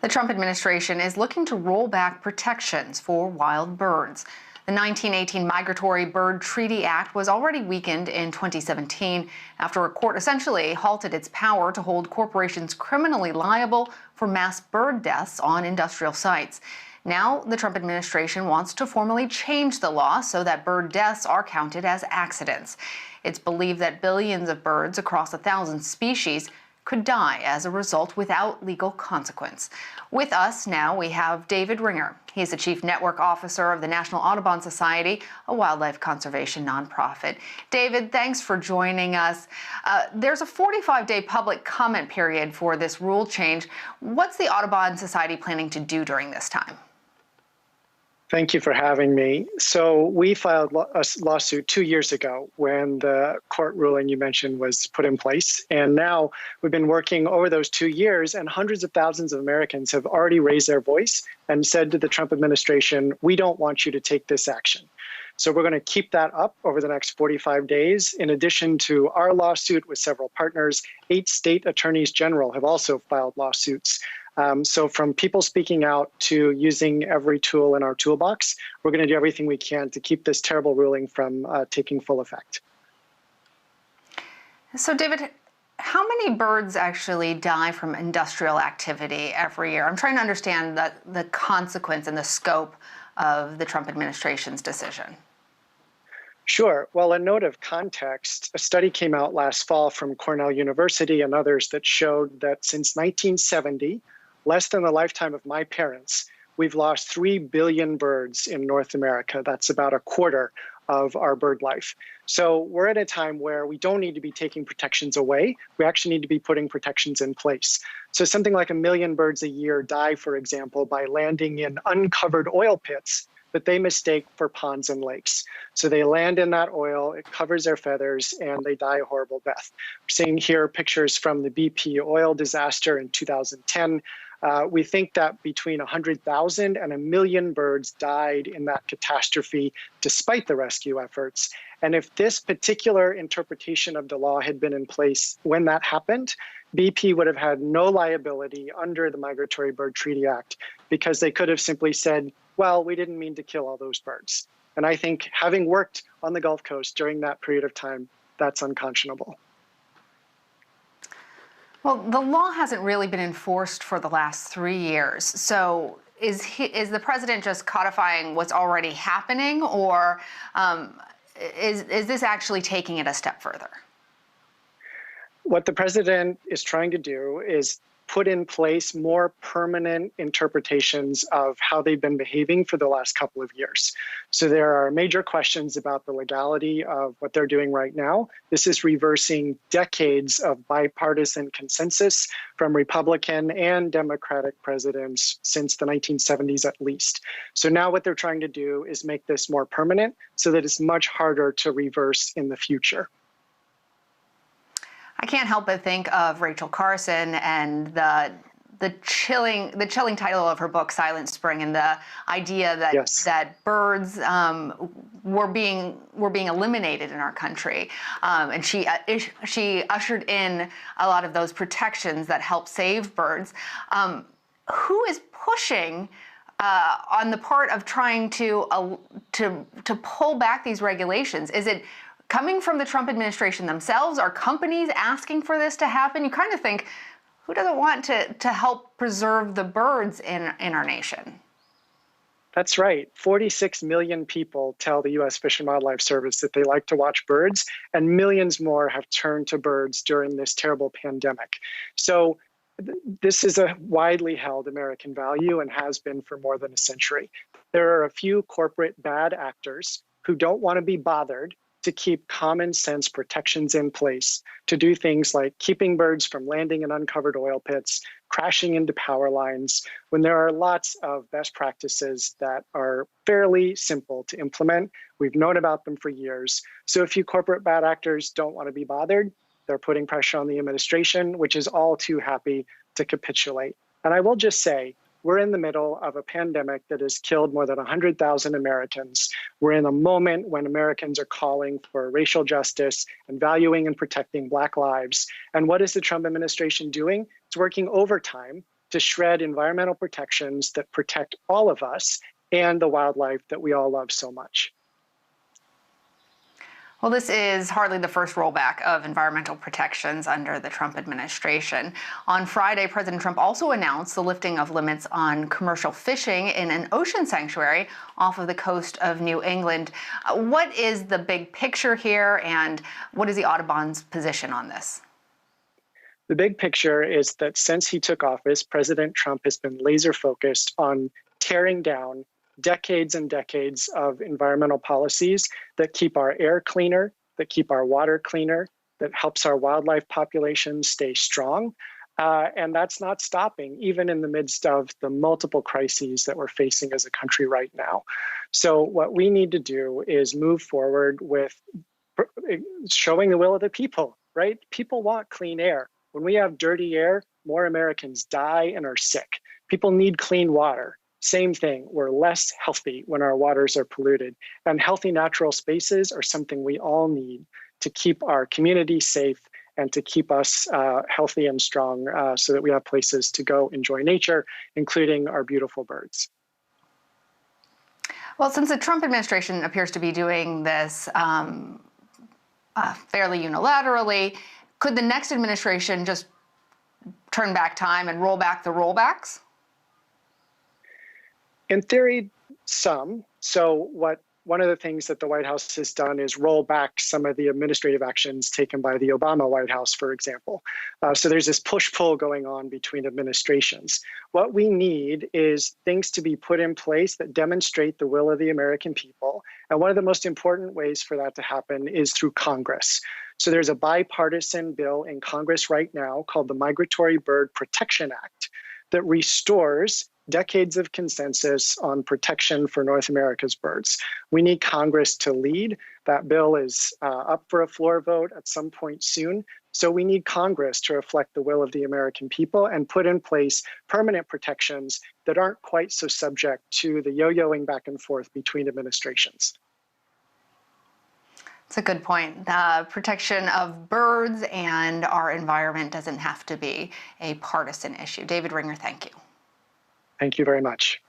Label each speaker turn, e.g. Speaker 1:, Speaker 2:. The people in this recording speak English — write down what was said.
Speaker 1: The Trump administration is looking to roll back protections for wild birds. The 1918 Migratory Bird Treaty Act was already weakened in 2017 after a court essentially halted its power to hold corporations criminally liable for mass bird deaths on industrial sites. Now, the Trump administration wants to formally change the law so that bird deaths are counted as accidents. It's believed that billions of birds across 1,000 species could die as a result without legal consequence. With us now, we have David Ringer. He is the Chief Network Officer of the National Audubon Society, a wildlife conservation nonprofit. David, thanks for joining us. There's a 45-day public comment period for this rule change. What's the Audubon Society planning to do during this time?
Speaker 2: Thank you for having me. So we filed a lawsuit 2 years ago when the court ruling you mentioned was put in place. And now we've been working over those 2 years, and hundreds of thousands of Americans have already raised their voice and said to the Trump administration, we don't want you to take this action. So we're going to keep that up over the next 45 days. In addition to our lawsuit with several partners, 8 state attorneys general have also filed lawsuits. So from people speaking out to using every tool in our toolbox, we're going to do everything we can to keep this terrible ruling from taking full effect.
Speaker 1: So, David, how many birds actually die from industrial activity every year? I'm trying to understand the consequence and the scope of the Trump administration's decision.
Speaker 2: Sure. Well, a note of context, a study came out last fall from Cornell University and others that showed that since 1970, less than the lifetime of my parents, we've lost 3 billion birds in North America. That's about a quarter of our bird life. So we're at a time where we don't need to be taking protections away. We actually need to be putting protections in place. So something like 1 million birds a year die, for example, by landing in uncovered oil pits that they mistake for ponds and lakes. So they land in that oil, it covers their feathers, and they die a horrible death. We're seeing here pictures from the BP oil disaster in 2010. We think that between 100,000 and 1 million birds died in that catastrophe despite the rescue efforts. And if this particular interpretation of the law had been in place when that happened, BP would have had no liability under the Migratory Bird Treaty Act because they could have simply said, well, we didn't mean to kill all those birds. And I think having worked on the Gulf Coast during that period of time, that's unconscionable.
Speaker 1: Well, the law hasn't really been enforced for the last 3 years. So is the president just codifying what's already happening, or is this actually taking it a step further?
Speaker 2: What the president is trying to do is put in place more permanent interpretations of how they've been behaving for the last couple of years. So there are major questions about the legality of what they're doing right now. This is reversing decades of bipartisan consensus from Republican and Democratic presidents since the 1970s at least. So now what they're trying to do is make this more permanent so that it's much harder to reverse in the future.
Speaker 1: I can't help but think of Rachel Carson and the chilling title of her book, Silent Spring, and the idea that
Speaker 2: yes,
Speaker 1: that birds were being eliminated in our country, and she ushered in a lot of those protections that help save birds. Who is pushing on the part of trying to pull back these regulations? Is it coming from the Trump administration themselves? Are companies asking for this to happen? You kind of think, who doesn't want to help preserve the birds in our nation?
Speaker 2: That's right. 46 million people tell the U.S. Fish and Wildlife Service that they like to watch birds, and millions more have turned to birds during this terrible pandemic. So this is a widely held American value and has been for more than a century. There are a few corporate bad actors who don't want to be bothered to keep common sense protections in place, to do things like keeping birds from landing in uncovered oil pits, crashing into power lines, when there are lots of best practices that are fairly simple to implement. We've known about them for years. So if you corporate bad actors don't want to be bothered, they're putting pressure on the administration, which is all too happy to capitulate. And I will just say, we're in the middle of a pandemic that has killed more than 100,000 Americans. We're in a moment when Americans are calling for racial justice and valuing and protecting Black lives. And what is the Trump administration doing? It's working overtime to shred environmental protections that protect all of us and the wildlife that we all love so much.
Speaker 1: Well, this is hardly the first rollback of environmental protections under the Trump administration. On Friday, President Trump also announced the lifting of limits on commercial fishing in an ocean sanctuary off of the coast of New England. What is the big picture here, and what is the Audubon's position on this?
Speaker 2: The big picture is that since he took office, President Trump has been laser focused on tearing down decades and decades of environmental policies that keep our air cleaner, that keep our water cleaner, that helps our wildlife population stay strong. And that's not stopping, even in the midst of the multiple crises that we're facing as a country right now. So what we need to do is move forward with showing the will of the people, right? People want clean air. When we have dirty air, more Americans die and are sick. People need clean water. Same thing, we're less healthy when our waters are polluted. And healthy natural spaces are something we all need to keep our community safe and to keep us healthy and strong so that we have places to go enjoy nature, including our beautiful birds.
Speaker 1: Well, since the Trump administration appears to be doing this fairly unilaterally, could the next administration just turn back time and roll back the rollbacks?
Speaker 2: In theory, some. So one of the things that the White House has done is roll back some of the administrative actions taken by the Obama White House, for example. So there's this push-pull going on between administrations. What we need is things to be put in place that demonstrate the will of the American people. And one of the most important ways for that to happen is through Congress. So there's a bipartisan bill in Congress right now called the Migratory Bird Treaty Act that restores decades of consensus on protection for North America's birds. We need Congress to lead. That bill is up for a floor vote at some point soon. So we need Congress to reflect the will of the American people and put in place permanent protections that aren't quite so subject to the yo-yoing back and forth between administrations.
Speaker 1: That's a good point. Protection of birds and our environment doesn't have to be a partisan issue. David Ringer, thank you.
Speaker 2: Thank you very much.